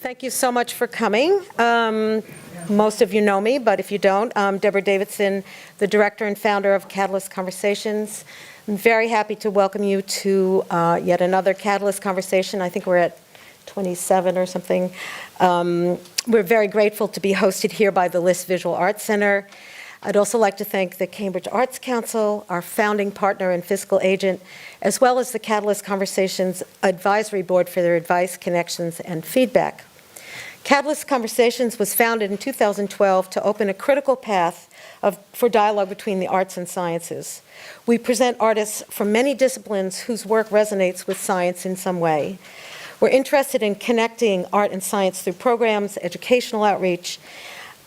Thank you so much for coming. Most of you know me, but if you don't, I'm Deborah Davidson, the director and founder of Catalyst Conversations. I'm very happy to welcome you to yet another Catalyst Conversation. I think we're at 27 or something. We're very grateful to be hosted here by the List Visual Arts Center. I'd also like to thank the Cambridge Arts Council, our founding partner and fiscal agent, as well as the Catalyst Conversations Advisory Board for their advice, connections, and feedback. Catalyst Conversations was founded in 2012 to open a critical path for dialogue between the arts and sciences. We present artists from many disciplines whose work resonates with science in some way. We're interested in connecting art and science through programs, educational outreach,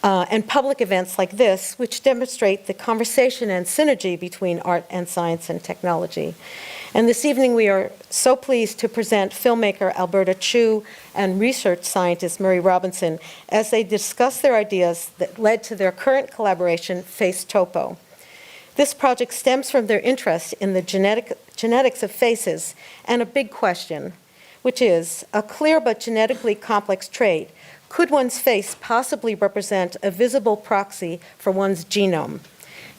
and public events like this, which demonstrate the conversation and synergy between art and science and technology. And this evening we are so pleased to present filmmaker Alberta Chu and research scientist Murray Robinson as they discuss their ideas that led to their current collaboration, FaceTopo. This project stems from their interest in the genetics of faces and a big question, which is a clear but genetically complex trait. Could one's face possibly represent a visible proxy for one's genome?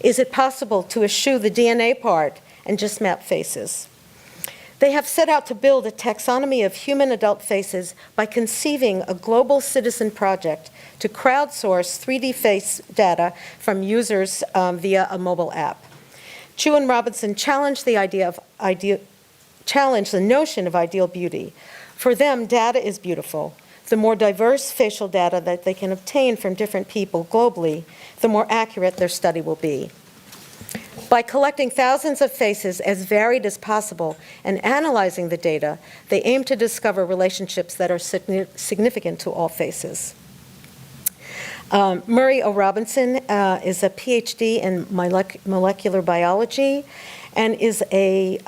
Is it possible to eschew the DNA part and just map faces? They have set out to build a taxonomy of human adult faces by conceiving a global citizen project to crowdsource 3D face data from users via a mobile app. Chu and Robinson challenged the notion of ideal beauty. For them, data is beautiful. The more diverse facial data that they can obtain from different people globally, the more accurate their study will be. By collecting thousands of faces as varied as possible and analyzing the data, they aim to discover relationships that are significant to all faces. Murray Robinson is a PhD in molecular biology and is a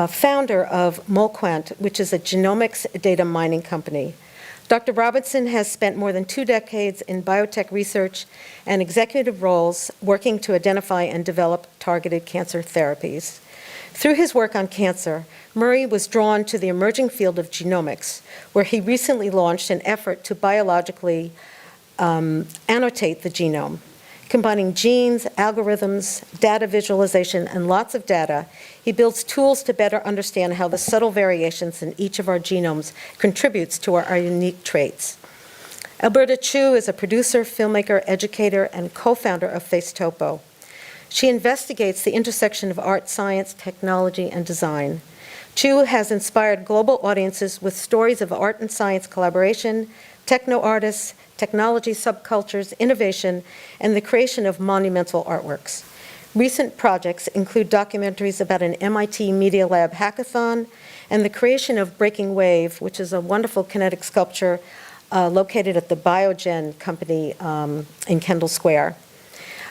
founder of Molquant, which is a genomics data mining company. Dr. Robinson has spent more than 2 decades in biotech research and executive roles working to identify and develop targeted cancer therapies. Through his work on cancer, Murray was drawn to the emerging field of genomics, where he recently launched an effort to biologically annotate the genome. Combining genes, algorithms, data visualization, and lots of data, he builds tools to better understand how the subtle variations in each of our genomes contributes to our unique traits. Alberta Chu is a producer, filmmaker, educator, and co-founder of FaceTopo. She investigates the intersection of art, science, technology, and design. Chu has inspired global audiences with stories of art and science collaboration, techno-artists, technology subcultures, innovation, and the creation of monumental artworks. Recent projects include documentaries about an MIT Media Lab hackathon and the creation of Breaking Wave, which is a wonderful kinetic sculpture located at the Biogen company in Kendall Square.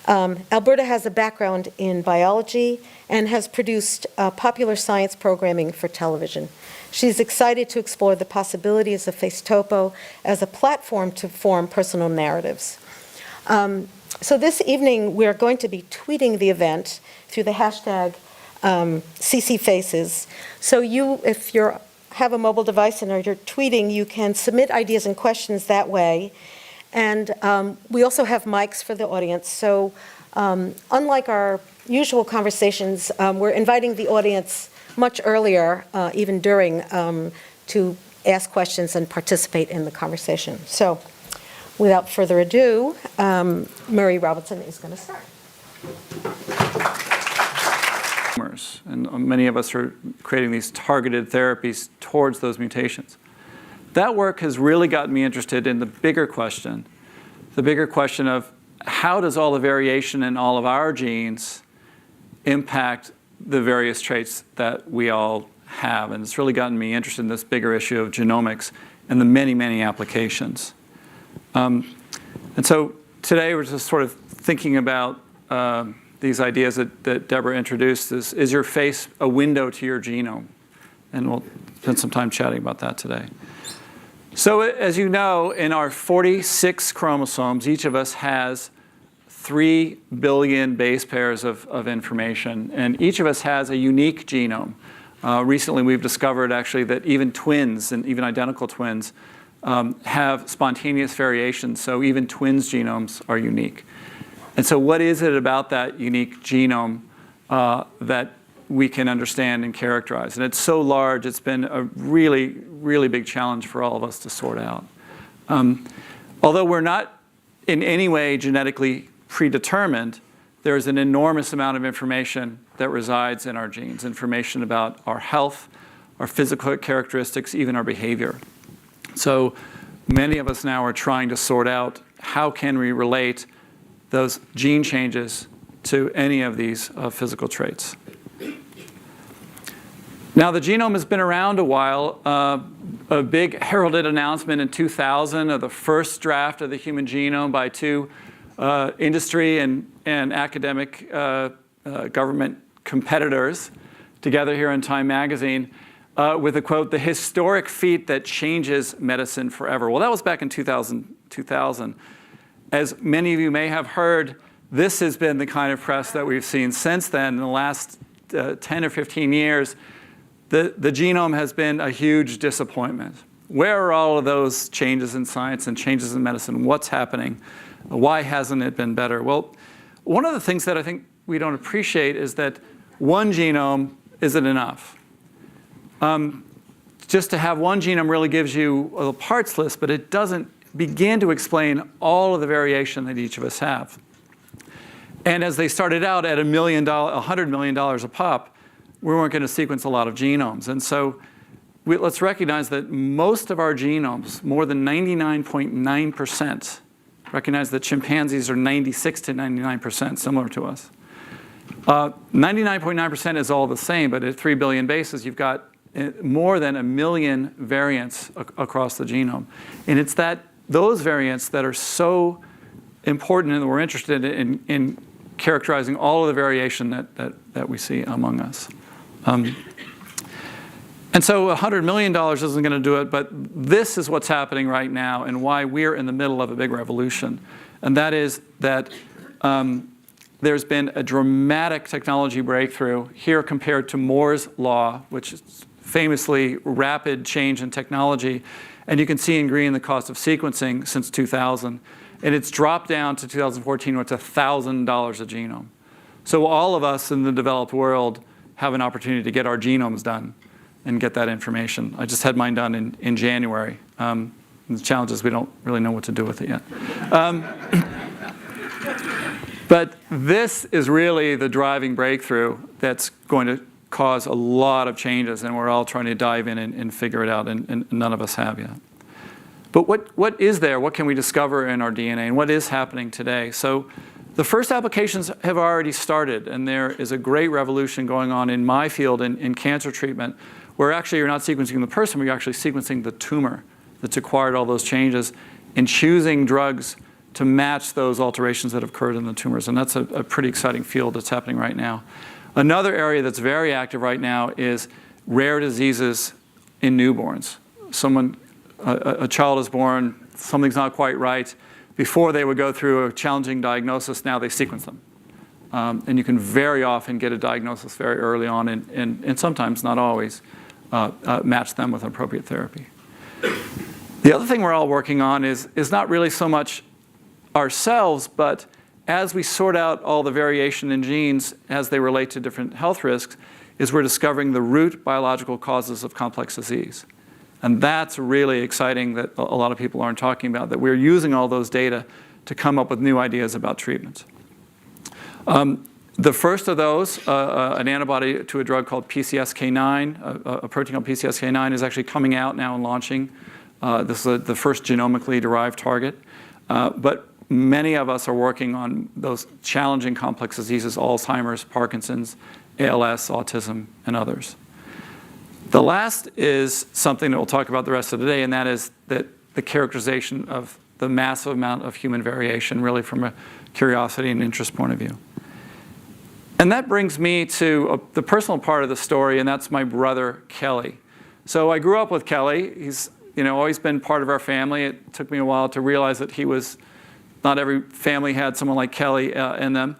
Alberta has a background in biology and has produced popular science programming for television. She's excited to explore the possibilities of FaceTopo as a platform to form personal narratives. So this evening, we're going to be tweeting the event through the hashtag CCFaces. So if you have a mobile device and you're tweeting, you can submit ideas and questions that way. And we also have mics for the audience. So unlike our usual conversations, we're inviting the audience much earlier, even during, to ask questions and participate in the conversation. So without further ado, Murray Robinson is going to start. And many of us are creating these targeted therapies towards those mutations. That work has really gotten me interested in the bigger question of how does all the variation in all of our genes impact the various traits that we all have. And it's really gotten me interested in this bigger issue of genomics and the many, many applications. And so today we're just sort of thinking about these ideas that Deborah introduced. Is your face a window to your genome? And we'll spend some time chatting about that today. So as you know, in our 46 chromosomes, each of us has 3 billion base pairs of information, and each of us has a unique genome. Recently, we've discovered actually that even twins, and even identical twins, have spontaneous variations. So even twins' genomes are unique. And so what is it about that unique genome that we can understand and characterize? And it's so large, it's been a really, really big challenge for all of us to sort out. Although we're not in any way genetically predetermined, there's an enormous amount of information that resides in our genes, information about our health, our physical characteristics, even our behavior. So many of us now are trying to sort out how can we relate those gene changes to any of these physical traits. Now, the genome has been around a while. A big heralded announcement in 2000 of the first draft of the human genome by two industry and academic government competitors together here in Time magazine with a quote, "The historic feat that changes medicine forever." Well, that was back in 2000. As many of you may have heard, this has been the kind of press that we've seen since then. In the last 10 or 15 years, the genome has been a huge disappointment. Where are all of those changes in science and changes in medicine? What's happening? Why hasn't it been better? Well, one of the things that I think we don't appreciate is that one genome isn't enough. Just to have one genome really gives you a parts list, but it doesn't begin to explain all of the variation that each of us have. And as they started out at $100 million a pop, we weren't going to sequence a lot of genomes. And so let's recognize that most of our genomes, more than 99.9%, recognize that chimpanzees are 96 to 99% similar to us. 99.9% is all the same, but at 3 billion bases, you've got more than 1 million variants across the genome. And it's those variants that are so important and that we're interested in characterizing all of the variation that we see among us. And so $100 million isn't going to do it, but this is what's happening right now and why we're in the middle of a big revolution. And that is that there's been a dramatic technology breakthrough here compared to Moore's law, which is famously rapid change in technology. And you can see in green the cost of sequencing since 2000. And it's dropped down to 2014 where it's $1,000 a genome. So all of us in the developed world have an opportunity to get our genomes done and get that information. I just had mine done in January. The challenge is we don't really know what to do with it yet. But this is really the driving breakthrough that's going to cause a lot of changes, and we're all trying to dive in and figure it out, and none of us have yet. But what is there? What can we discover in our DNA, and what is happening today? So the first applications have already started, and there is a great revolution going on in my field in cancer treatment, where actually you're not sequencing the person, but you're actually sequencing the tumor that's acquired all those changes and choosing drugs to match those alterations that have occurred in the tumors. And that's a pretty exciting field that's happening right now. Another area that's very active right now is rare diseases in newborns. A child is born, something's not quite right. Before they would go through a challenging diagnosis, now they sequence them. And you can very often get a diagnosis very early on and sometimes, not always, match them with appropriate therapy. The other thing we're all working on is not really so much ourselves, but as we sort out all the variation in genes as they relate to different health risks, is we're discovering the root biological causes of complex disease. And that's really exciting that a lot of people aren't talking about, that we're using all those data to come up with new ideas about treatment. The first of those, an antibody to a drug called PCSK9, a protein called PCSK9, is actually coming out now and launching. This is the first genomically derived target. But many of us are working on those challenging complex diseases, Alzheimer's, Parkinson's, ALS, autism, and others. The last is something that we'll talk about the rest of the day, and that is that the characterization of the massive amount of human variation, really from a curiosity and interest point of view. And that brings me to the personal part of the story, and that's my brother, Kelly. So I grew up with Kelly. He's always been part of our family. It took me a while to realize that not every family had someone like Kelly in them.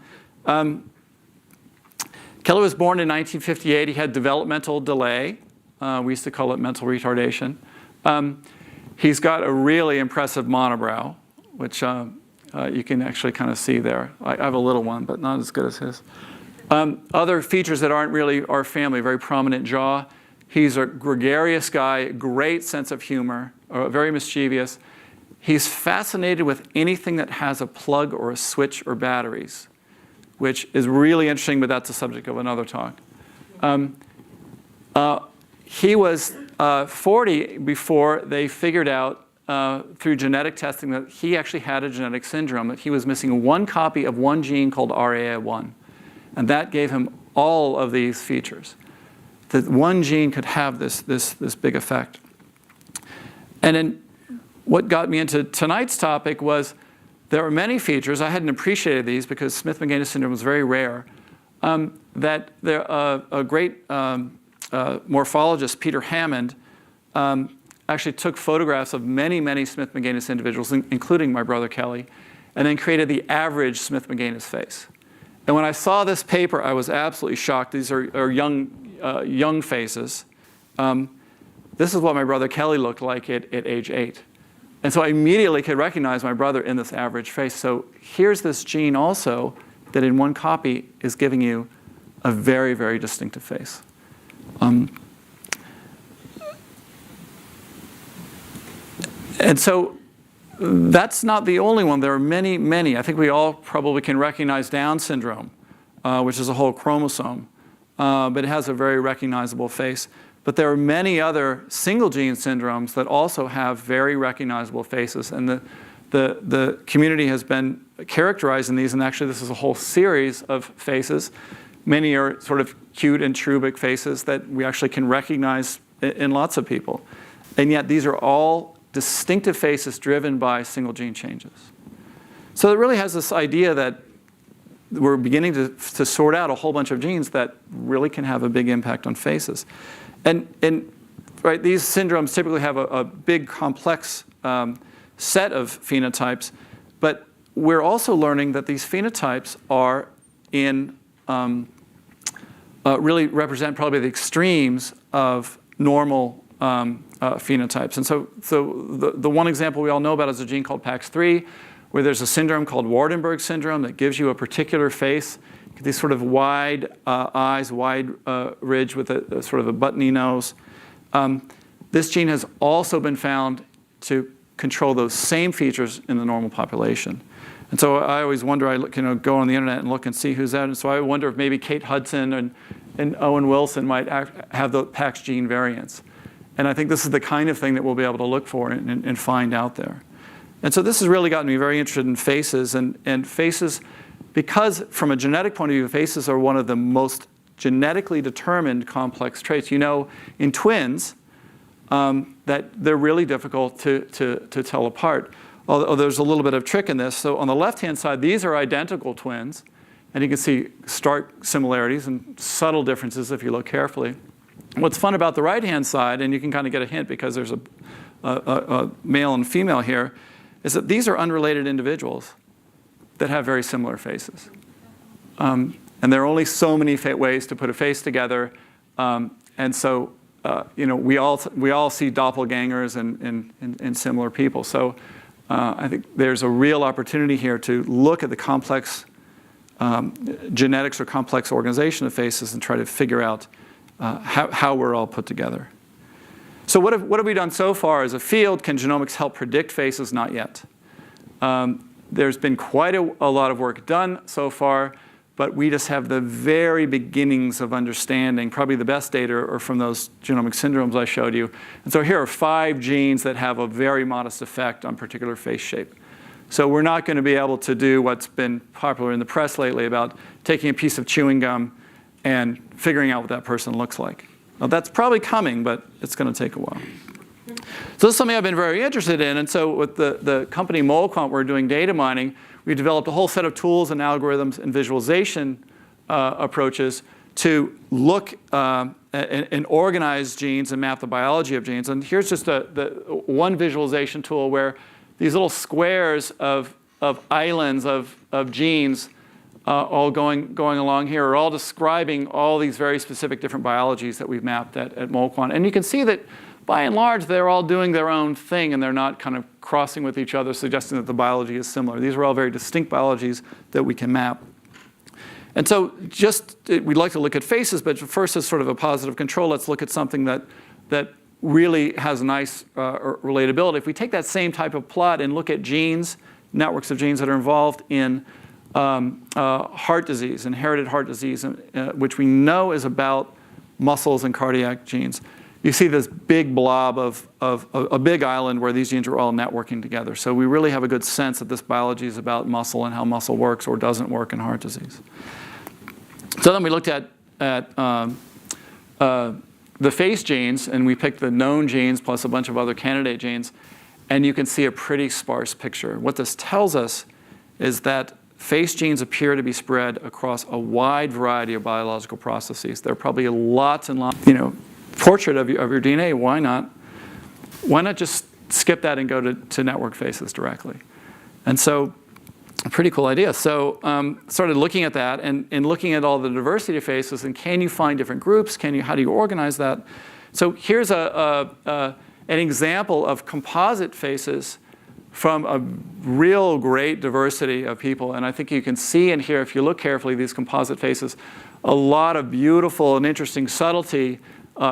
Kelly was born in 1958. He had developmental delay. We used to call it mental retardation. He's got a really impressive monobrow, which you can actually kind of see there. I have a little one, but not as good as his. Other features that aren't really our family, very prominent jaw. He's a gregarious guy, great sense of humor, very mischievous. He's fascinated with anything that has a plug or a switch or batteries, which is really interesting, but that's the subject of another talk. He was 40 before they figured out through genetic testing that he actually had a genetic syndrome, that he was missing one copy of one gene called RAA1. And that gave him all of these features. That one gene could have this big effect. And then what got me into tonight's topic was there are many features. I hadn't appreciated these because Smith-Magenis syndrome was very rare. That there, a great morphologist, Peter Hammond, actually took photographs of many, many Smith-Magenis individuals, including my brother Kelly, and then created the average Smith-Magenis face. And when I saw this paper, I was absolutely shocked. These are young faces. This is what my brother Kelly looked like at age 8. And so I immediately could recognize my brother in this average face. So here's this gene also that in one copy is giving you a very, very distinctive face. And so that's not the only one. There are many, many. I think we all probably can recognize Down syndrome, which is a whole chromosome. But it has a very recognizable face. But there are many other single gene syndromes that also have very recognizable faces. And the community has been characterizing these, and actually this is a whole series of faces. Many are sort of cute and cherubic faces that we actually can recognize in lots of people. And yet these are all distinctive faces driven by single gene changes. So it really has this idea that we're beginning to sort out a whole bunch of genes that really can have a big impact on faces. And right, these syndromes typically have a big complex set of phenotypes, but we're also learning that these phenotypes are really represent probably the extremes of normal phenotypes. And so the one example we all know about is a gene called PAX3, where there's a syndrome called Waardenburg syndrome that gives you a particular face, these sort of wide eyes, wide ridge with a sort of a buttony nose. This gene has also been found to control those same features in the normal population. And so I always wonder, I go on the internet and look and see who's that. And so I wonder if maybe Kate Hudson and Owen Wilson might have the PAX gene variants. And I think this is the kind of thing that we'll be able to look for and find out there. And so this has really gotten me very interested in faces. And faces, because from a genetic point of view, faces are one of the most genetically determined complex traits. You know, in twins, that they're really difficult to tell apart. Although there's a little bit of trick in this. So on the left-hand side, these are identical twins. And you can see stark similarities and subtle differences if you look carefully. What's fun about the right-hand side, and you can kind of get a hint because there's a male and female here, is that these are unrelated individuals that have very similar faces. And there are only so many ways to put a face together. And so, we all see doppelgangers in similar people. So I think there's a real opportunity here to look at the complex genetics or complex organization of faces and try to figure out how we're all put together. So what have we done so far as a field? Can genomics help predict faces? Not yet. There's been quite a lot of work done so far, but we just have the very beginnings of understanding. Probably the best data are from those genomic syndromes I showed you. And so here are 5 genes that have a very modest effect on particular face shape. So we're not going to be able to do what's been popular in the press lately about taking a piece of chewing gum and figuring out what that person looks like. Now, that's probably coming, but it's going to take a while. So this is something I've been very interested in. And so with the company MoleQuant, we're doing data mining. We developed a whole set of tools and algorithms and visualization approaches to look and organize genes and map the biology of genes. And here's just the one visualization tool where these little squares of islands of genes all going along here are all describing all these very specific different biologies that we've mapped at MolQuant. And you can see that by and large, they're all doing their own thing, and they're not kind of crossing with each other, suggesting that the biology is similar. These are all very distinct biologies that we can map. And so we'd like to look at faces, but first as sort of a positive control, let's look at something that really has a nice relatability. If we take that same type of plot and look at genes, networks of genes that are involved in heart disease, inherited heart disease, which we know is about muscles and cardiac genes, you see this big blob of a big island where these genes are all networking together. So we really have a good sense that this biology is about muscle and how muscle works or doesn't work in heart disease. So then we looked at the face genes, and we picked the known genes plus a bunch of other candidate genes, and you can see a pretty sparse picture. What this tells us is that face genes appear to be spread across a wide variety of biological processes. There are probably lots and lots, portrait of your DNA, why not? Why not just skip that and go to network faces directly? And so, a pretty cool idea. So started looking at that and looking at all the diversity of faces, and can you find different groups? How do you organize that? So here's an example of composite faces from a real great diversity of people. And I think you can see in here, if you look carefully, these composite faces, a lot of beautiful and interesting subtlety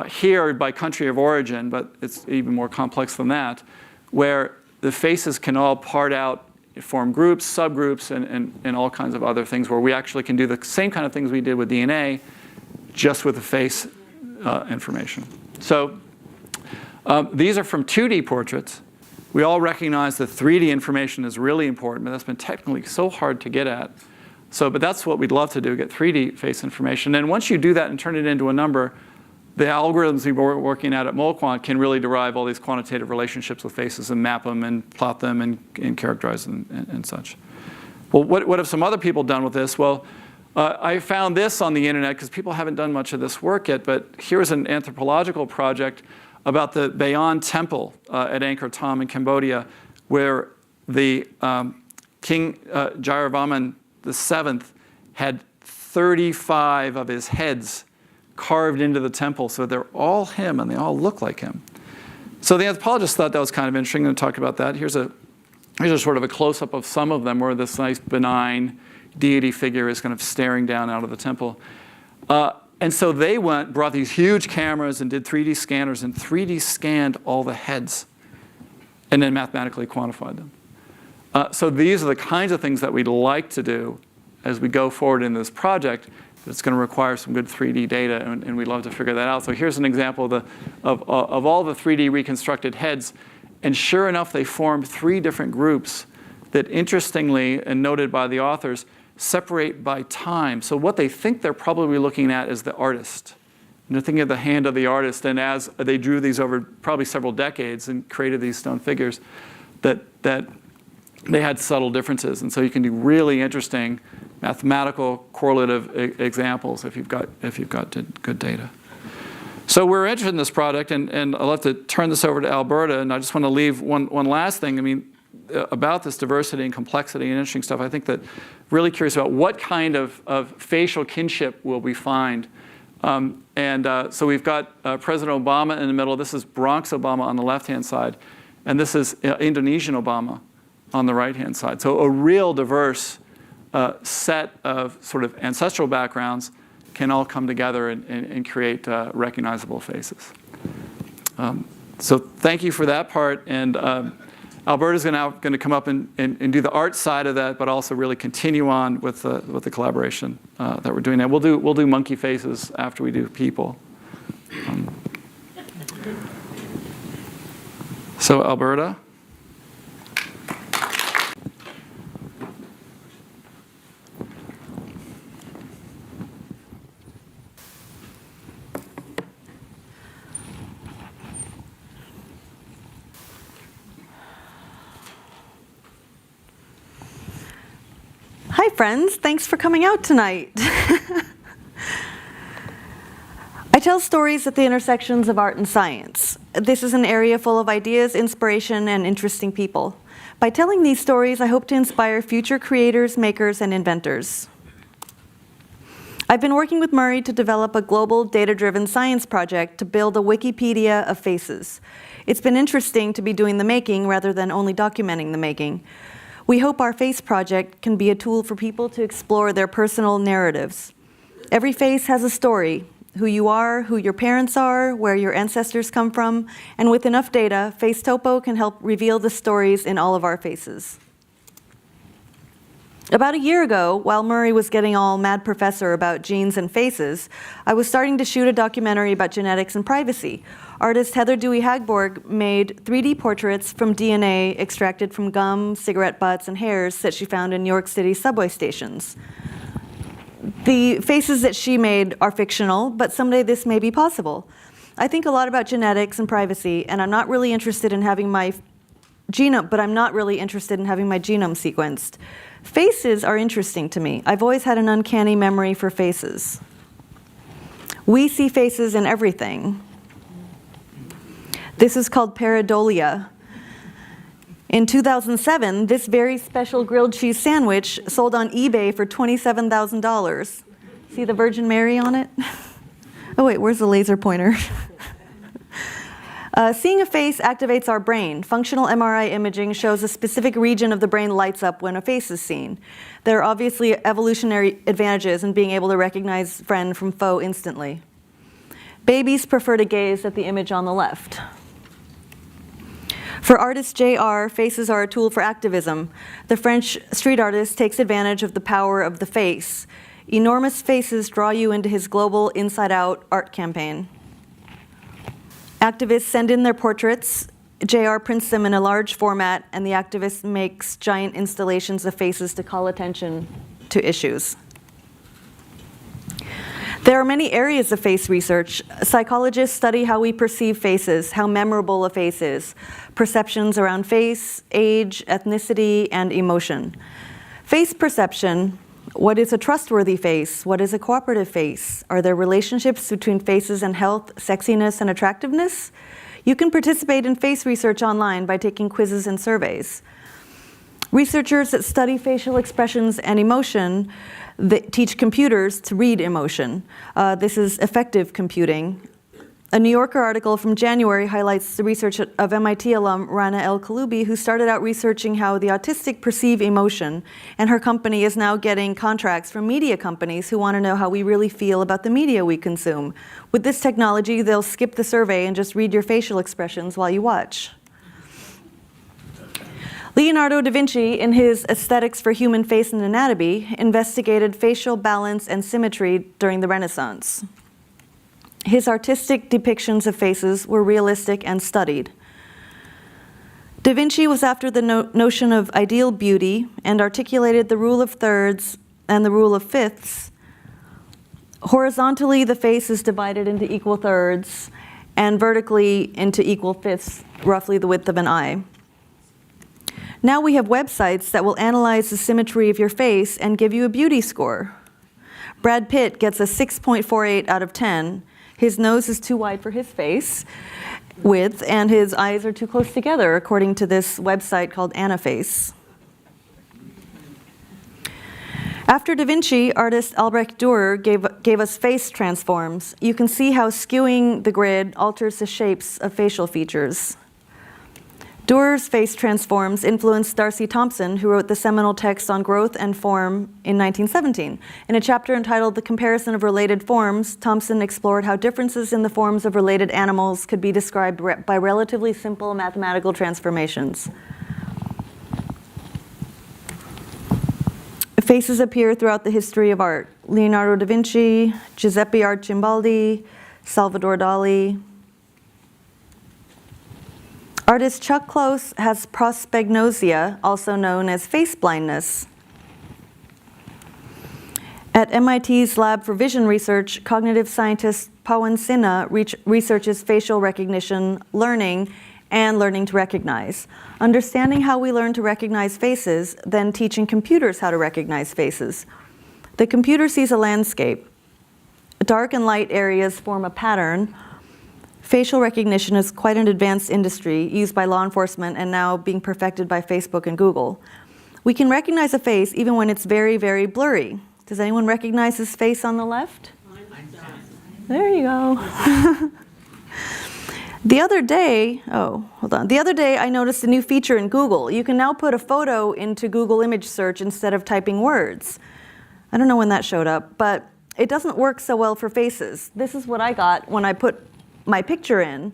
here by country of origin, but it's even more complex than that, where the faces can all part out, form groups, subgroups, and all kinds of other things where we actually can do the same kind of things we did with DNA, just with the face information. So these are from 2D portraits. We all recognize that 3D information is really important, but that's been technically so hard to get at. But that's what we'd love to do, get 3D face information. And once you do that and turn it into a number, the algorithms we're working at MolQuant can really derive all these quantitative relationships with faces and map them and plot them and characterize them and such. Well, what have some other people done with this? Well, I found this on the internet because people haven't done much of this work yet, but here's an anthropological project about the Bayon Temple at Angkor Thom in Cambodia, where the King Jayavarman VII had 35 of his heads carved into the temple, so they're all him and they all look like him. So the anthropologists thought that was kind of interesting and talked about that. Here's a sort of a close-up of some of them where this nice benign deity figure is kind of staring down out of the temple. And so they brought these huge cameras and did 3D scanners and 3D scanned all the heads and then mathematically quantified them. So these are the kinds of things that we'd like to do as we go forward in this project. It's going to require some good 3D data, and we'd love to figure that out. So here's an example of all the 3D reconstructed heads. And sure enough, they formed 3 different groups that, interestingly, and noted by the authors, separate by time. So what they think they're probably looking at is the artist. And they're thinking of the hand of the artist. And as they drew these over probably several decades and created these stone figures, that they had subtle differences. And so you can do really interesting mathematical correlative examples if you've got good data. So we're interested in this project, and I'll have to turn this over to Alberta, and I just want to leave one last thing. I mean, about this diversity and complexity and interesting stuff, I think that really curious about what kind of facial kinship will we find. So we've got President Obama in the middle. This is Bronx Obama on the left-hand side, and this is Indonesian Obama on the right-hand side. So a real diverse set of sort of ancestral backgrounds can all come together and create recognizable faces. So thank you for that part. And Alberta's going to come up and do the art side of that, but also really continue on with the collaboration that we're doing now. We'll do monkey faces after we do people. So Alberta. Hi, friends. Thanks for coming out tonight. I tell stories at the intersections of art and science. This is an area full of ideas, inspiration, and interesting people. By telling these stories, I hope to inspire future creators, makers, and inventors. I've been working with Murray to develop a global data-driven science project to build a Wikipedia of faces. It's been interesting to be doing the making rather than only documenting the making. We hope our face project can be a tool for people to explore their personal narratives. Every face has a story: who you are, who your parents are, where your ancestors come from, and with enough data, FaceTopo can help reveal the stories in all of our faces. About a year ago, while Murray was getting all mad professor about genes and faces, I was starting to shoot a documentary about genetics and privacy. Artist Heather Dewey-Hagborg made 3D portraits from DNA extracted from gum, cigarette butts, and hairs that she found in New York City subway stations. The faces that she made are fictional, but someday this may be possible. I think a lot about genetics and privacy, and I'm not really interested in having my genome sequenced. Faces are interesting to me. I've always had an uncanny memory for faces. We see faces in everything. This is called pareidolia. In 2007, this very special grilled cheese sandwich sold on eBay for $27,000. See the Virgin Mary on it? Oh wait, where's the laser pointer? Seeing a face activates our brain. Functional MRI imaging shows a specific region of the brain lights up when a face is seen. There are obviously evolutionary advantages in being able to recognize friend from foe instantly. Babies prefer to gaze at the image on the left. For artist JR, faces are a tool for activism. The French street artist takes advantage of the power of the face. Enormous faces draw you into his global inside-out art campaign. Activists send in their portraits. JR prints them in a large format, and the activist makes giant installations of faces to call attention to issues. There are many areas of face research. Psychologists study how we perceive faces, how memorable a face is, perceptions around face, age, ethnicity, and emotion. Face perception: what is a trustworthy face? What is a cooperative face? Are there relationships between faces and health, sexiness, and attractiveness? You can participate in face research online by taking quizzes and surveys. Researchers that study facial expressions and emotion that teach computers to read emotion. This is effective computing. A New Yorker article from January highlights the research of MIT alum Rana El-Kaloubi, who started out researching how the autistic perceive emotion, and her company is now getting contracts from media companies who want to know how we really feel about the media we consume. With this technology, they'll skip the survey and just read your facial expressions while you watch. Leonardo da Vinci, in his Aesthetics for Human Face and Anatomy, investigated facial balance and symmetry during the Renaissance. His artistic depictions of faces were realistic and studied. Da Vinci was after the notion of ideal beauty and articulated the rule of thirds and the rule of fifths. Horizontally, the face is divided into equal thirds, and vertically into equal fifths, roughly the width of an eye. Now we have websites that will analyze the symmetry of your face and give you a beauty score. Brad Pitt gets a 6.48 out of 10. His nose is too wide for his face width, and his eyes are too close together, according to this website called Anaface. After Da Vinci, artist Albrecht Dürer gave us face transforms. You can see how skewing the grid alters the shapes of facial features. Dürer's face transforms influenced Darcy Thompson, who wrote the seminal text on growth and form in 1917. In a chapter entitled The Comparison of Related Forms, Thompson explored how differences in the forms of related animals could be described by relatively simple mathematical transformations. Faces appear throughout the history of art. Leonardo da Vinci, Giuseppe Arcimboldi, Salvador Dali. Artist Chuck Close has prosopagnosia, also known as face blindness. At MIT's Lab for Vision Research, cognitive scientist Pawan Sinha researches facial recognition, learning, and learning to recognize. Understanding how we learn to recognize faces, then teaching computers how to recognize faces. The computer sees a landscape. Dark and light areas form a pattern. Facial recognition is quite an advanced industry used by law enforcement and now being perfected by Facebook and Google. We can recognize a face even when it's very, very blurry. Does anyone recognize his face on the left? There you go. The other day, The other day I noticed a new feature in Google. You can now put a photo into Google image search instead of typing words. I don't know when that showed up, but it doesn't work so well for faces. This is what I got when I put my picture in.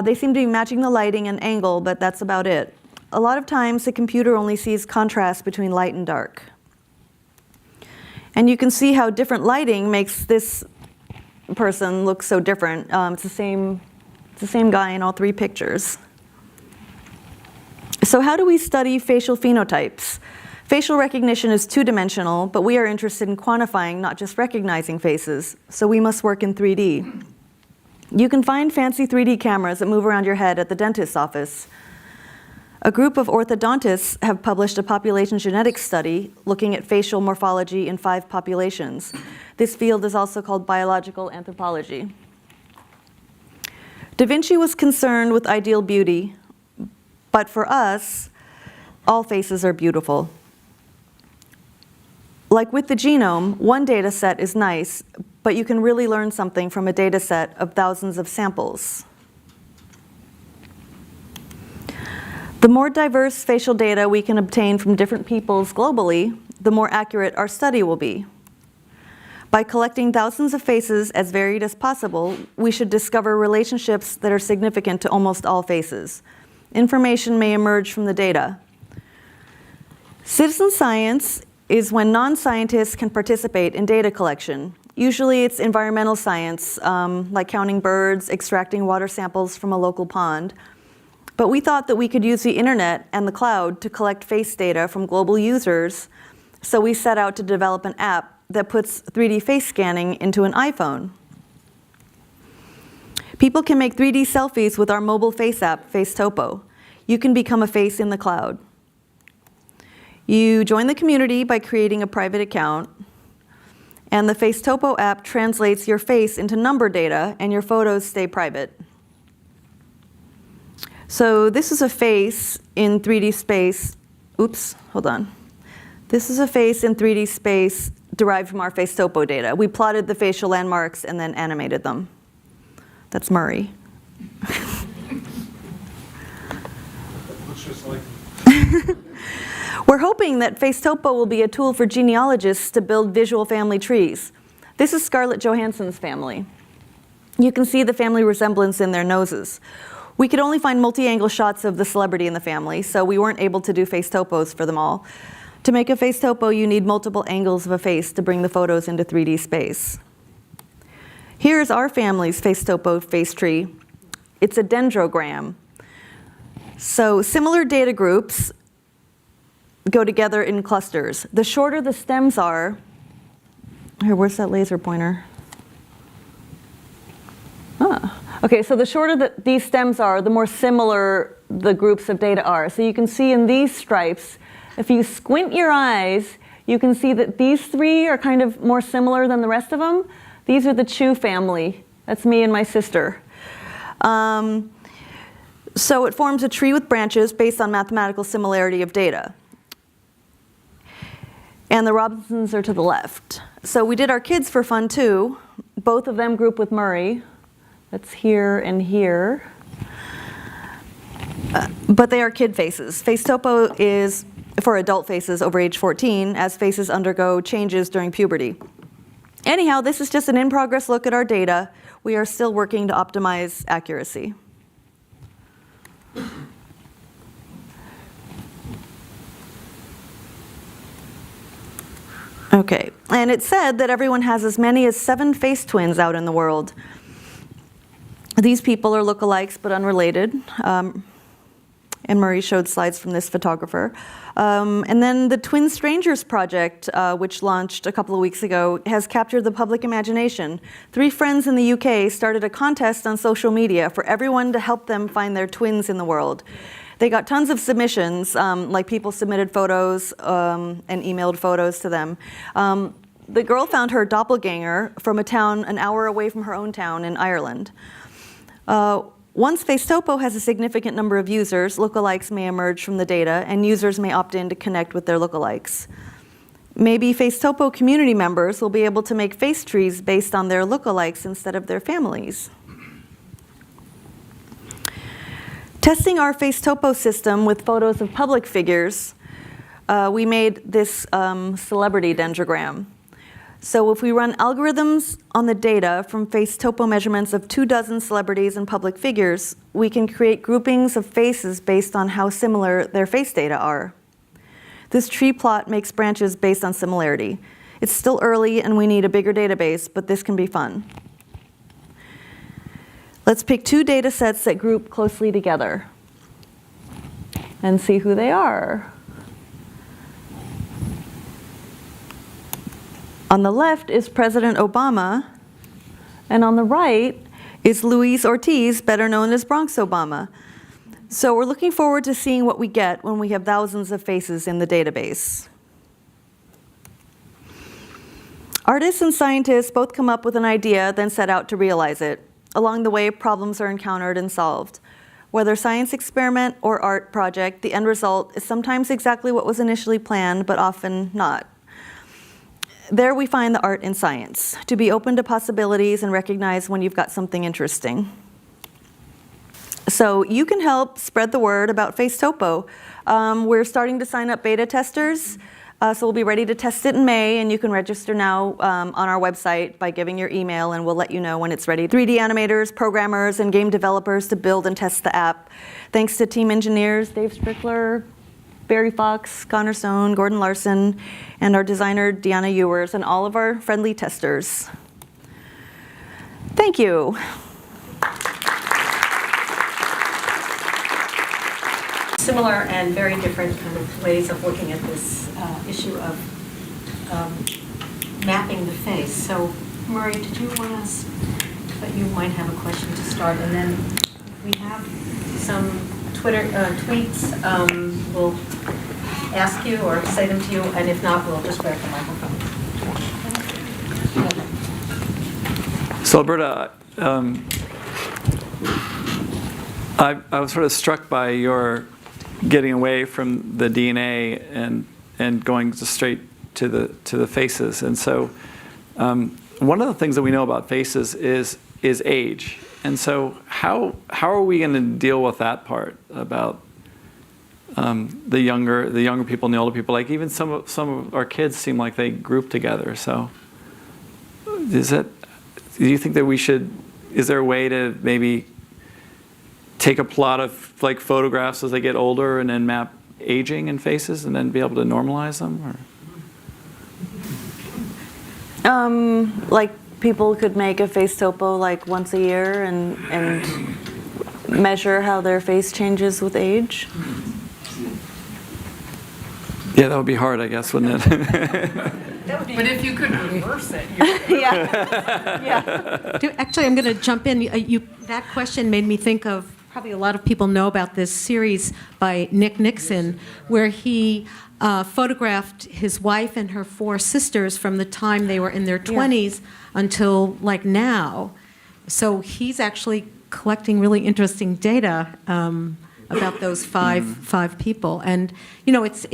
They seem to be matching the lighting and angle, but that's about it. A lot of times the computer only sees contrast between light and dark. And you can see how different lighting makes this person look so different. It's the same guy in all three pictures. So how do we study facial phenotypes? Facial recognition is two-dimensional, but we are interested in quantifying, not just recognizing faces, so we must work in 3D. You can find fancy 3D cameras that move around your head at the dentist's office. A group of orthodontists have published a population genetics study looking at facial morphology in 5 populations. This field is also called biological anthropology. Da Vinci was concerned with ideal beauty, but for us, all faces are beautiful. Like with the genome, one data set is nice, but you can really learn something from a data set of thousands of samples. The more diverse facial data we can obtain from different peoples globally, the more accurate our study will be. By collecting thousands of faces as varied as possible, we should discover relationships that are significant to almost all faces. Information may emerge from the data. Citizen science is when non-scientists can participate in data collection. Usually it's environmental science, like counting birds, extracting water samples from a local pond. But we thought that we could use the internet and the cloud to collect face data from global users, so we set out to develop an app that puts 3D face scanning into an iPhone. People can make 3D selfies with our mobile face app, FaceTopo. You can become a face in the cloud. You join the community by creating a private account, and the FaceTopo app translates your face into number data, and your photos stay private. So this is a face in 3D space. Oops, hold on. This is a face in 3D space derived from our FaceTopo data. We plotted the facial landmarks and then animated them. That's Murray. Looks just like We're hoping that FaceTopo will be a tool for genealogists to build visual family trees. This is Scarlett Johansson's family. You can see the family resemblance in their noses. We could only find multi-angle shots of the celebrity in the family, so we weren't able to do FaceTopos for them all. To make a FaceTopo, you need multiple angles of a face to bring the photos into 3D space. Here's our family's FaceTopo face tree. It's a dendrogram. So similar data groups go together in clusters. The shorter the stems are, here, where's that laser pointer? Okay, so the shorter these stems are, the more similar the groups of data are. So you can see in these stripes, if you squint your eyes, you can see that these 3 are kind of more similar than the rest of them. These are the Chu family. That's me and my sister. So it forms a tree with branches based on mathematical similarity of data. And the Robinsons are to the left. So we did our kids for fun too. Both of them group with Murray. That's here and here. But they are kid faces. FaceTopo is for adult faces over age 14, as faces undergo changes during puberty. Anyhow, this is just an in-progress look at our data. We are still working to optimize accuracy. Okay, and it's said that everyone has as many as 7 face twins out in the world. These people are lookalikes but unrelated. And Murray showed slides from this photographer. And then the Twin Strangers project, which launched a couple of weeks ago, has captured the public imagination. 3 friends in the UK started a contest on social media for everyone to help them find their twins in the world. They got tons of submissions, like people submitted photos and emailed photos to them. The girl found her doppelganger from a town an hour away from her own town in Ireland. Once FaceTopo has a significant number of users, lookalikes may emerge from the data, and users may opt in to connect with their lookalikes. Maybe FaceTopo community members will be able to make face trees based on their lookalikes instead of their families. Testing our FaceTopo system with photos of public figures, we made this celebrity dendrogram. So if we run algorithms on the data from FaceTopo measurements of 24 celebrities and public figures, we can create groupings of faces based on how similar their face data are. This tree plot makes branches based on similarity. It's still early and we need a bigger database, but this can be fun. Let's pick 2 data sets that group closely together and see who they are. On the left is President Obama, and on the right is Luis Ortiz, better known as Bronx Obama. So we're looking forward to seeing what we get when we have thousands of faces in the database. Artists and scientists both come up with an idea, then set out to realize it. Along the way, problems are encountered and solved. Whether science experiment or art project, the end result is sometimes exactly what was initially planned, but often not. There we find the art in science, to be open to possibilities and recognize when you've got something interesting. So you can help spread the word about FaceTopo. We're starting to sign up beta testers, so we'll be ready to test it in May, and you can register now on our website by giving your email, and we'll let you know when it's ready. 3D animators, programmers, and game developers to build and test the app. Thanks to team engineers, Dave Strickler, Barry Fox, Connor Stone, Gordon Larson, and our designer, Deanna Ewers, and all of our friendly testers. Thank you. Similar and very different kind of ways of looking at this issue of mapping the face. So, Murray, did you want us, but you might have a question to start, and then we have some Twitter tweets. We'll ask you or say them to you, and if not, we'll just grab the microphone. So, Alberta, I was sort of struck by your getting away from the DNA and going straight to the faces. And so one of the things that we know about faces is age. And so how are we going to deal with that part about the younger people and the older people? Like even some of our kids seem like they group together. So do you think that is there a way to maybe take a plot of like photographs as they get older and then map aging in faces and then be able to normalize them? Or? Like people could make a FaceTopo like once a year and measure how their face changes with age. Yeah, that would be hard, I guess, wouldn't it? But if you could reverse it. Yeah. Actually, I'm going to jump in. That question made me think of, probably a lot of people know about this series by Nick Nixon, where he photographed his wife and her 4 sisters from the time they were in their 20s until like now. So he's actually collecting really interesting data about those five people. And it's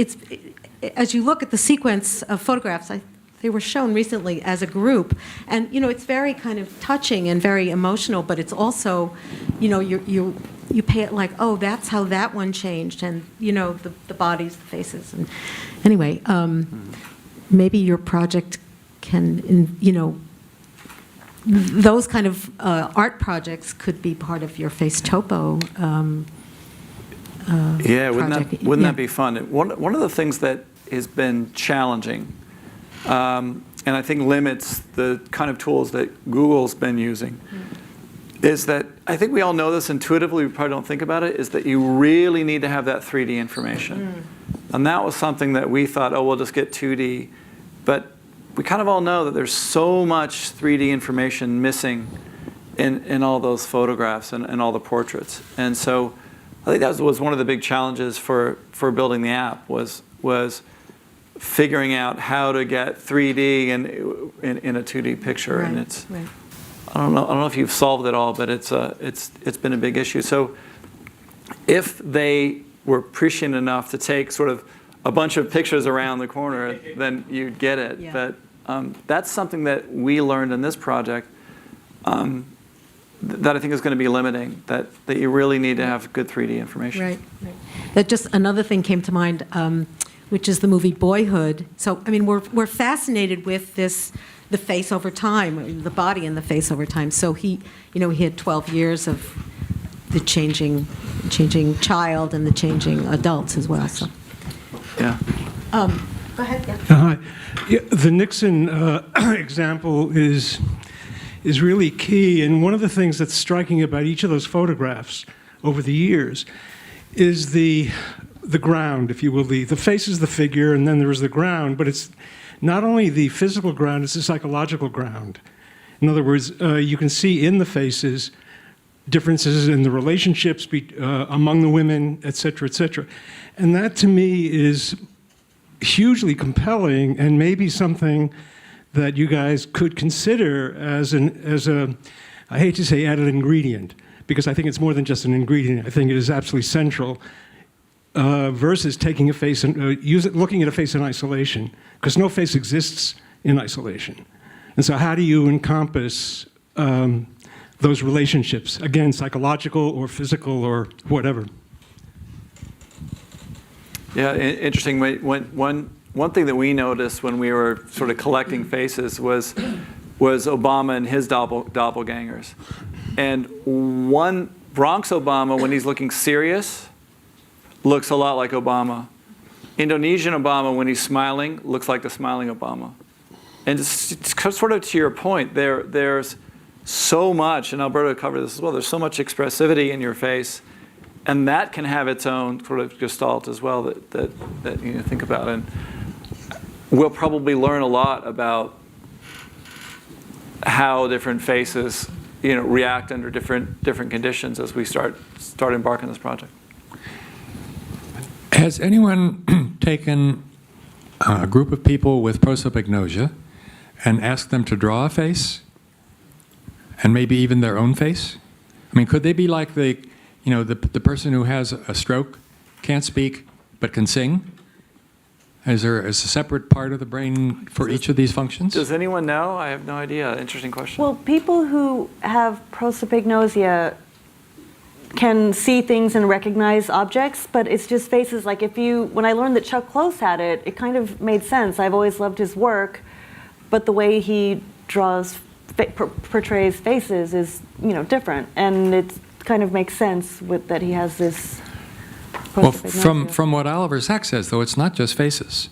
as you look at the sequence of photographs, they were shown recently as a group, and it's very kind of touching and very emotional. But it's also, you pay it like, oh, that's how that one changed, and the bodies, the faces, and anyway, maybe your project can, those kind of art projects could be part of your FaceTopo. Yeah, project. Wouldn't that be fun? One of the things that has been challenging, and I think limits the kind of tools that Google's been using, is that I think we all know this intuitively, we probably don't think about it, is that you really need to have that 3D information. And that was something that we thought, oh, we'll just get 2D. But we kind of all know that there's so much 3D information missing in all those photographs and all the portraits. And so I think that was one of the big challenges for building the app was figuring out how to get 3D in a 2D picture. Right, and it's right. I don't know if you've solved it all, but it's been a big issue. So if they were prescient enough to take sort of a bunch of pictures around the corner, then you'd get it. Yeah. But that's something that we learned in this project that I think is going to be limiting, that you really need to have good 3D information. Right. That just another thing came to mind, which is the movie Boyhood. So, I mean, we're fascinated with the face over time, the body and the face over time. So he had 12 years of the changing child and the changing adults as well. So, Yeah. go ahead. Yeah. Hi. Yeah, the Nixon example is really key, and one of the things that's striking about each of those photographs over the years is the ground, if you will. The face is the figure, and then there is the ground, but it's not only the physical ground, it's the psychological ground. In other words, you can see in the faces differences in the relationships among the women, et cetera, et cetera. And that, to me, is hugely compelling and maybe something that you guys could consider as a, I hate to say added ingredient, because I think it's more than just an ingredient. I think it is absolutely central, versus taking a face and looking at a face in isolation, because no face exists in isolation. And so how do you encompass those relationships? Again, psychological or physical or whatever. Yeah, interesting. One thing that we noticed when we were sort of collecting faces was Obama and his doppelgangers. And one Bronx Obama, when he's looking serious, looks a lot like Obama. Indonesian Obama, when he's smiling, looks like the smiling Obama. And it's sort of to your point, there's so much, and Alberta covered this as well, there's so much expressivity in your face, and that can have its own sort of gestalt as well that you think about. And we'll probably learn a lot about how different faces react under different conditions as we start embarking this project. Has anyone taken a group of people with prosopagnosia and asked them to draw a face, and maybe even their own face? I mean, could they be like the person who has a stroke, can't speak, but can sing? Is there a separate part of the brain for each of these functions? Does anyone know? I have no idea. Interesting question. Well, people who have prosopagnosia can see things and recognize objects, but it's just faces. Like when I learned that Chuck Close had it, it kind of made sense. I've always loved his work, but the way he portrays faces is, different, and it kind of makes sense that he has this. Well, from what Oliver Sacks says, though, it's not just faces.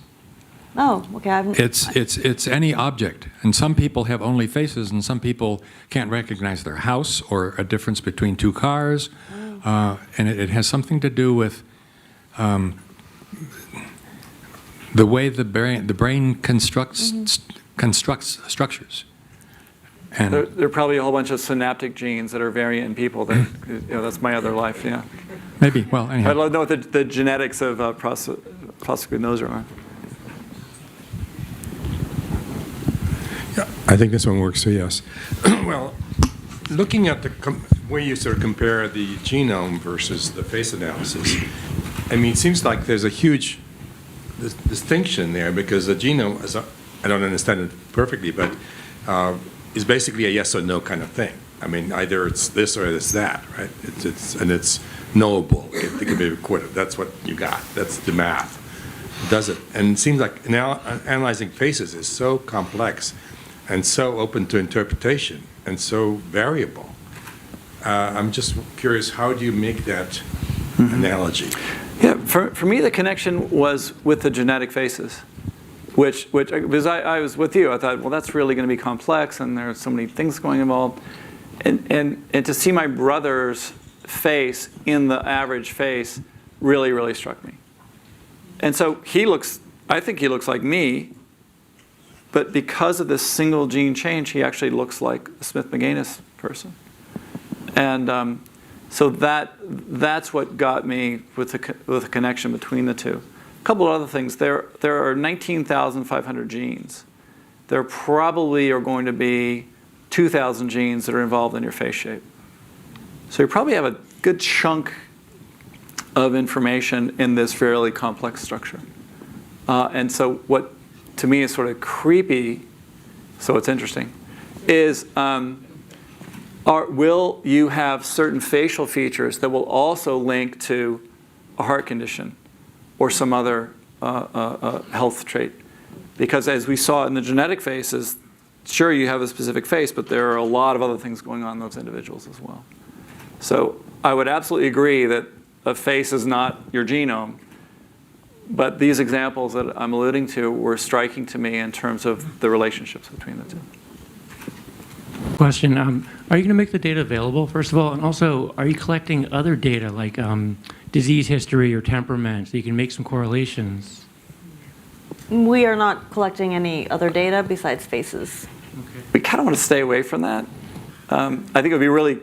Oh, okay. It's any object, and some people have only faces, and some people can't recognize their house or a difference between two cars, and it has something to do with the way the brain constructs structures. And there are probably a whole bunch of synaptic genes that are variant in people. That that's my other life. Yeah. Maybe. Well, anyhow. I'd love to know what the genetics of prosopagnosia are. Yeah, I think this one works, so yes. Well, looking at the way you sort of compare the genome versus the face analysis, I mean, it seems like there's a huge distinction there, because the genome, I don't understand it perfectly, but is basically a yes or no kind of thing. I mean, either it's this or it's that, right? It's knowable. It can be recorded. That's what you got. That's the math. Does it? And it seems like analyzing faces is so complex and so open to interpretation and so variable. I'm just curious, how do you make that analogy? Yeah, for me, the connection was with the genetic faces. Which because I was with you, I thought, well, that's really going to be complex, and there's so many things going involved, and to see my brother's face in the average face really struck me. And so I think he looks like me, but because of this single gene change, he actually looks like a Smith-Magenis person, and so that's what got me with the connection between the two. A couple of other things. There are 19,500 genes. There probably are going to be 2,000 genes that are involved in your face shape. So you probably have a good chunk of information in this fairly complex structure. And so what to me is sort of creepy, so it's interesting, is will you have certain facial features that will also link to a heart condition or some other health trait? Because as we saw in the genetic faces, sure, you have a specific face, but there are a lot of other things going on in those individuals as well. So I would absolutely agree that a face is not your genome, but these examples that I'm alluding to were striking to me in terms of the relationships between the two. Question, are you going to make the data available, first of all? And also, are you collecting other data like disease history or temperament so you can make some correlations? We are not collecting any other data besides faces. Okay. We kind of want to stay away from that. I think it would be really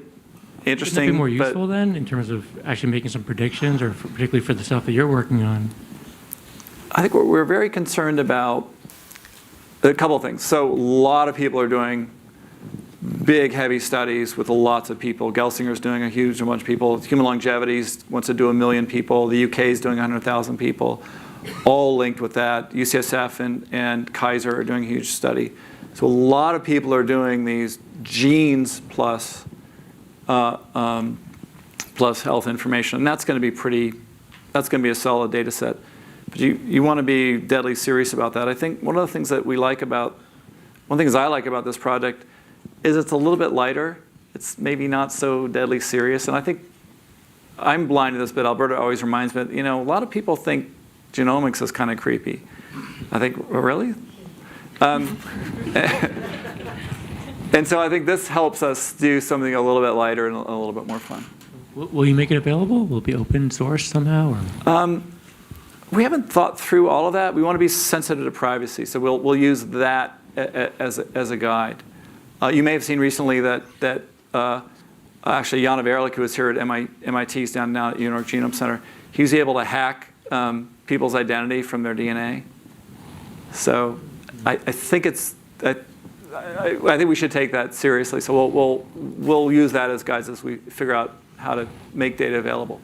interesting. Would it be more useful then in terms of actually making some predictions, or particularly for the stuff that you're working on? I think we're very concerned about a couple of things. So a lot of people are doing big, heavy studies with lots of people. Gelsinger's doing a huge bunch of people. Human Longevity wants to do 1 million people. The UK is doing 100,000 people, all linked with that. UCSF and Kaiser are doing a huge study. So a lot of people are doing these genes plus health information, and that's going to be a solid data set. But you want to be deadly serious about that. I think one of the things that I like about this project is it's a little bit lighter. It's maybe not so deadly serious. And I think I'm blind to this, but Alberta always reminds me that, a lot of people think genomics is kind of creepy. I think, oh, really? And so I think this helps us do something a little bit lighter and a little bit more fun. Will you make it available? Will it be open source somehow? Or? We haven't thought through all of that. We want to be sensitive to privacy, so we'll use that as a guide. You may have seen recently that actually Jan Verlik, who was here at MIT, he's down now at New York Genome Center, he was able to hack people's identity from their DNA. So I think I think we should take that seriously. So we'll use that as guides as we figure out how to make data available.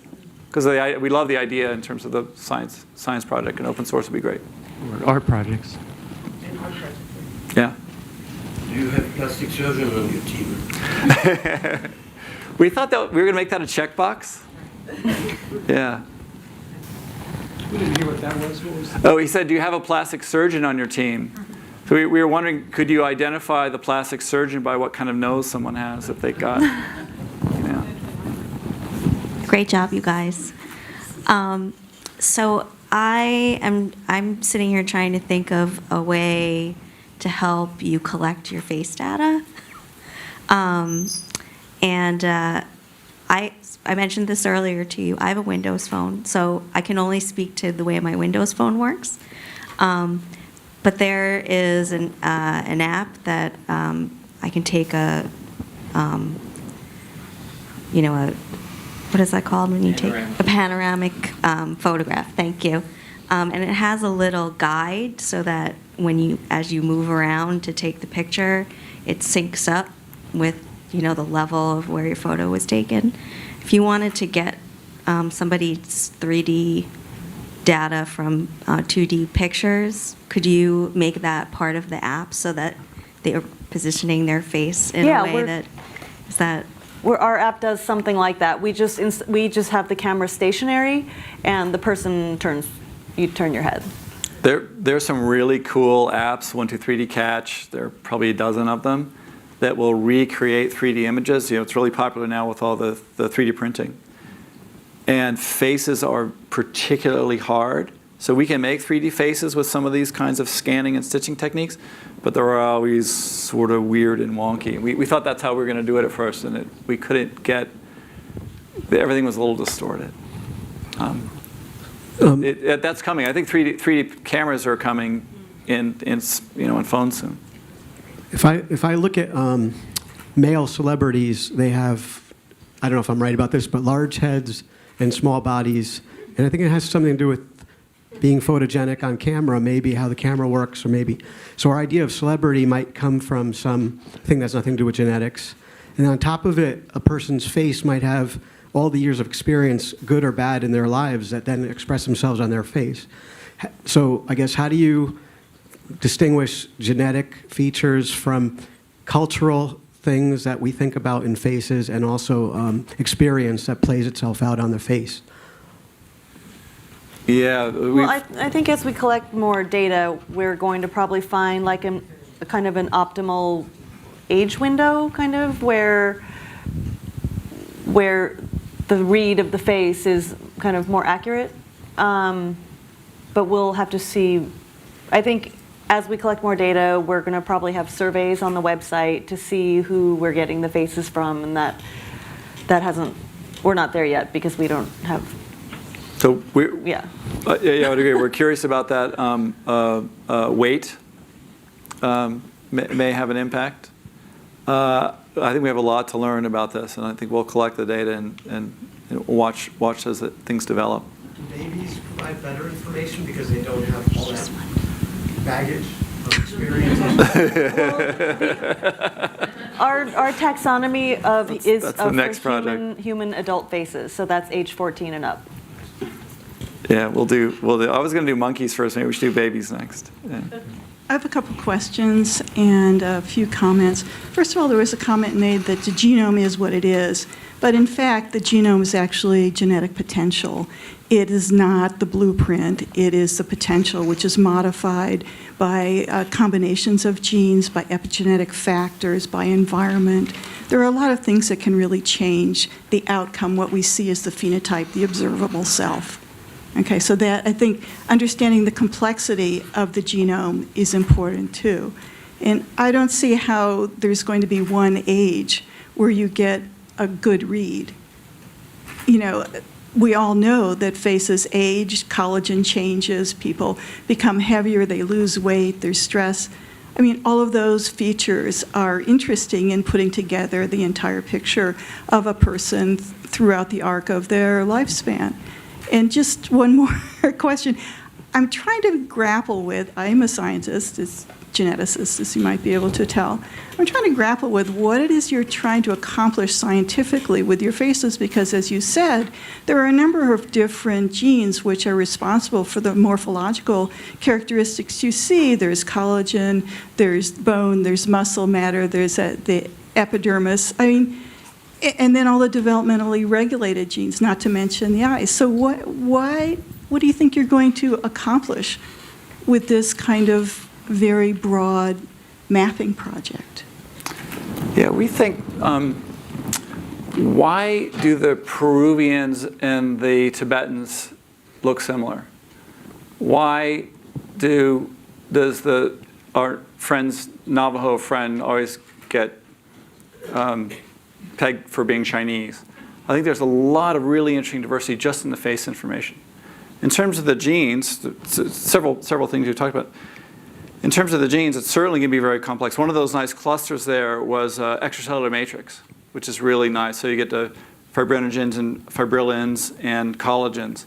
Because we love the idea in terms of the science project, and open source would be great. Or art projects. Yeah. Do you have plastic surgeon on your team? We thought that we were going to make that a checkbox. Yeah. We didn't hear what that was. What was Oh, he said, do you have a plastic surgeon on your team? So we were wondering, could you identify the plastic surgeon by what kind of nose someone has if they got, Great job, you guys. So I'm sitting here trying to think of a way to help you collect your face data. I mentioned this earlier to you. I have a Windows phone, so I can only speak to the way my Windows phone works. But there is an app that I can take what is that called when you take a panoramic photograph? Thank you. And it has a little guide so that as you move around to take the picture, it syncs up with the level of where your photo was taken. If you wanted to get somebody's 3D data from 2D pictures, could you make that part of the app so that they are positioning their face in a way that Our app does something like that. We just have the camera stationary, and the person you turn your head. There's some really cool apps, 123D Catch, there are probably a dozen of them, that will recreate 3D images. It's really popular now with all the 3D printing. And faces are particularly hard. So we can make 3D faces with some of these kinds of scanning and stitching techniques, but they're always sort of weird and wonky. We thought that's how we were going to do it at first, and we couldn't get, everything was a little distorted. That's coming. I think 3D cameras are coming in phones soon. If I look at male celebrities, they have, I don't know if I'm right about this, but large heads and small bodies, and I think it has something to do with being photogenic on camera, maybe how the camera works, or maybe. So our idea of celebrity might come from something that's nothing to do with genetics. And on top of it, a person's face might have all the years of experience, good or bad, in their lives that then express themselves on their face. So I guess how do you distinguish genetic features from cultural things that we think about in faces, and also experience that plays itself out on the face? Yeah. Well, I think as we collect more data, we're going to probably find like a kind of an optimal age window, kind of where the read of the face is kind of more accurate. But we'll have to see. I think as we collect more data, we're going to probably have surveys on the website to see who we're getting the faces from, and that hasn't. We're not there yet because we don't have. So Yeah. Yeah, I would agree. We're curious about that. Weight may have an impact. I think we have a lot to learn about this, and I think we'll collect the data and watch as things develop. Do babies provide better information because they don't have all that baggage of experience? Our taxonomy is the next for project. human adult faces, so that's age 14 and up. Yeah, we'll do. I was going to do monkeys first. Maybe we should do babies next. Yeah. I have a couple questions and a few comments. First of all, there was a comment made that the genome is what it is, but in fact, the genome is actually genetic potential. It is not the blueprint. It is the potential, which is modified by combinations of genes, by epigenetic factors, by environment. There are a lot of things that can really change the outcome, what we see as the phenotype, the observable self. Okay, so that, I think, understanding the complexity of the genome is important too. And I don't see how there's going to be one age where you get a good read. You know, we all know that faces age, collagen changes, people become heavier, they lose weight, there's stress. I mean, all of those features are interesting in putting together the entire picture of a person throughout the arc of their lifespan. And just one more question. I'm trying to grapple with, I'm a scientist, as geneticist, as you might be able to tell. I'm trying to grapple with what it is you're trying to accomplish scientifically with your faces, because as you said, there are a number of different genes which are responsible for the morphological characteristics you see. There's collagen, there's bone, there's muscle matter, there's the epidermis. I mean, and then all the developmentally regulated genes, not to mention the eyes. So what do you think you're going to accomplish with this kind of very broad mapping project? Yeah, we think, why do the Peruvians and the Tibetans look similar? Why does our friend's Navajo friend always get pegged for being Chinese? I think there's a lot of really interesting diversity just in the face information. In terms of the genes, several things you talked about. In terms of the genes, it's certainly going to be very complex. One of those nice clusters there was extracellular matrix, which is really nice. So you get the fibrinogens and fibrillins and collagens.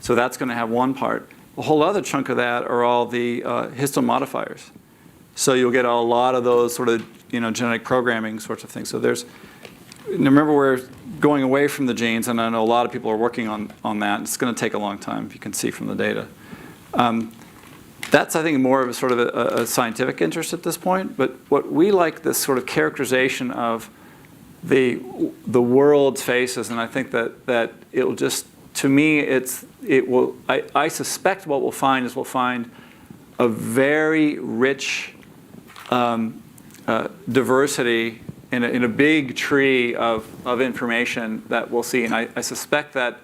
So that's going to have one part. A whole other chunk of that are all the histone modifiers. So you'll get a lot of those sort of genetic programming sorts of things. So remember, we're going away from the genes, and I know a lot of people are working on that. It's going to take a long time, if you can see from the data. That's, I think, more of a sort of a scientific interest at this point. But what we like, this sort of characterization of the world's faces, and I think that it will just, to me, I suspect what we'll find is we'll find a very rich diversity in a big tree of information that we'll see. And I suspect that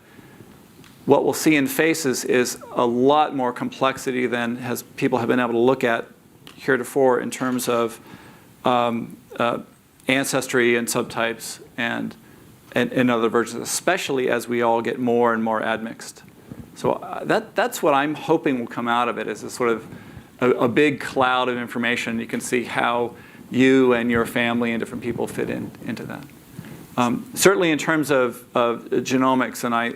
what we'll see in faces is a lot more complexity than people have been able to look at heretofore in terms of ancestry and subtypes and other versions, especially as we all get more and more admixed. So that's what I'm hoping will come out of it, is a sort of a big cloud of information. You can see how you and your family and different people fit into that. Certainly in terms of genomics, and I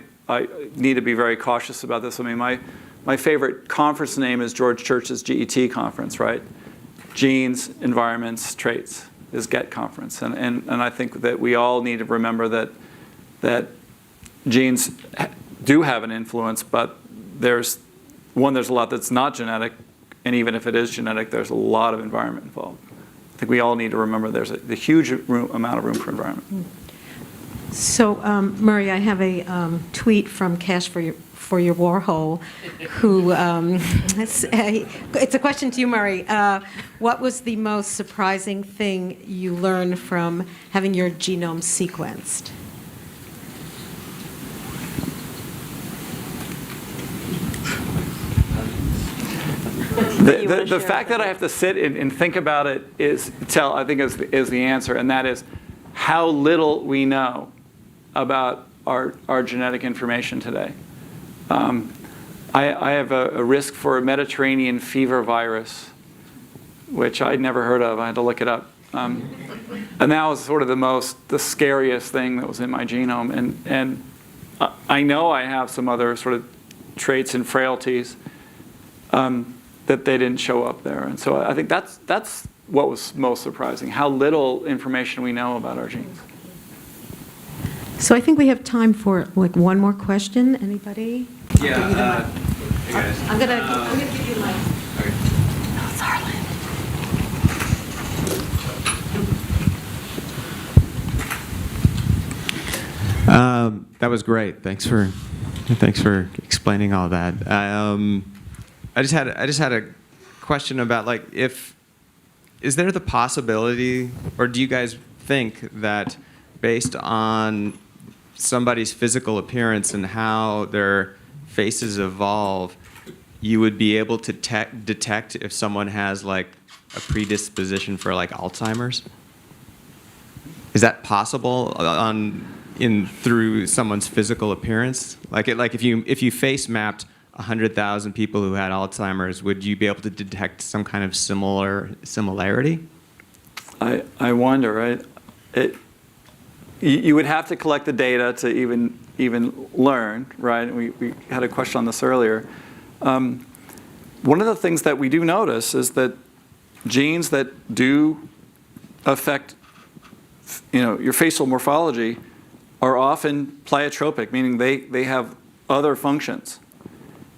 need to be very cautious about this. I mean, my favorite conference name is George Church's GET conference, right? Genes, environments, traits is GET conference. And I think that we all need to remember that genes do have an influence, but there's one, there's a lot that's not genetic, and even if it is genetic, there's a lot of environment involved. I think we all need to remember there's a huge amount of room for environment. So, Murray, I have a tweet from Cash for Your Warhol, who, it's a question to you, Murray. What was the most surprising thing you learned from having your genome sequenced? The fact that I have to sit and think about it is the answer, and that is how little we know about our genetic information today. I have a risk for a Mediterranean fever virus, which I'd never heard of. I had to look it up. And that was sort of the scariest thing that was in my genome. And I know I have some other sort of traits and frailties that they didn't show up there. And so I think that's what was most surprising, how little information we know about our genes. So I think we have time for like one more question. Anybody? Yeah. Hey guys. I'm gonna give you my. Okay. Oh, it's Harlan. That was great. Thanks for explaining all that. I just had a question about, like, is there the possibility, or do you guys think that based on somebody's physical appearance and how their faces evolve, you would be able to detect if someone has like a predisposition for like Alzheimer's? Is that possible through someone's physical appearance? Like if you face mapped 100,000 people who had Alzheimer's, would you be able to detect some kind of similarity? I wonder, right? You would have to collect the data to even learn, right? We had a question on this earlier. One of the things that we do notice is that genes that do affect, your facial morphology are often pleiotropic, meaning they have other functions.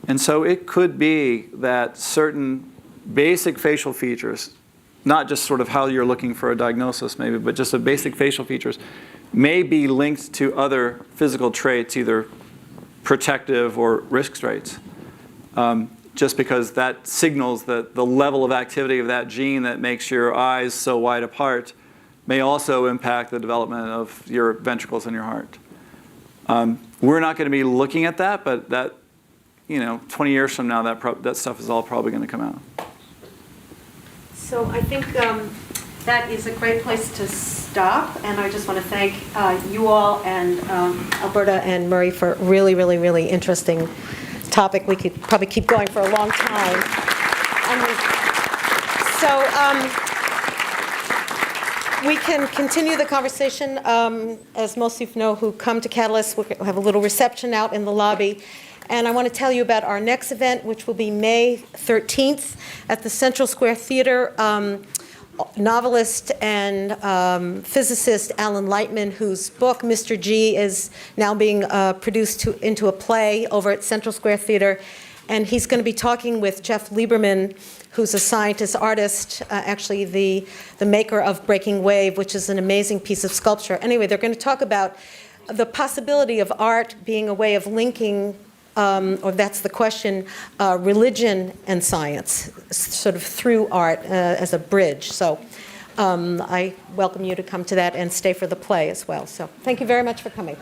And so it could be that certain basic facial features, not just sort of how you're looking for a diagnosis maybe, but just the basic facial features, may be linked to other physical traits, either protective or risk traits, just because that signals that the level of activity of that gene that makes your eyes so wide apart may also impact the development of your ventricles in your heart. We're not going to be looking at that, but that, 20 years from now, that stuff is all probably going to come out. So I think that is a great place to stop, and I just want to thank you all and Alberta and Murray for a really, really, really interesting topic. We could probably keep going for a long time. We can continue the conversation. As most of you know who come to Catalyst, we'll have a little reception out in the lobby. And I want to tell you about our next event, which will be May 13th at the Central Square Theater. Novelist and physicist Alan Lightman, whose book, Mr. G, is now being produced into a play over at Central Square Theater. And he's going to be talking with Jeff Lieberman, who's a scientist, artist, actually the maker of Breaking Wave, which is an amazing piece of sculpture. Anyway, they're going to talk about the possibility of art being a way of linking, or that's the question, religion and science, sort of through art as a bridge. So I welcome you to come to that and stay for the play as well. So thank you very much for coming.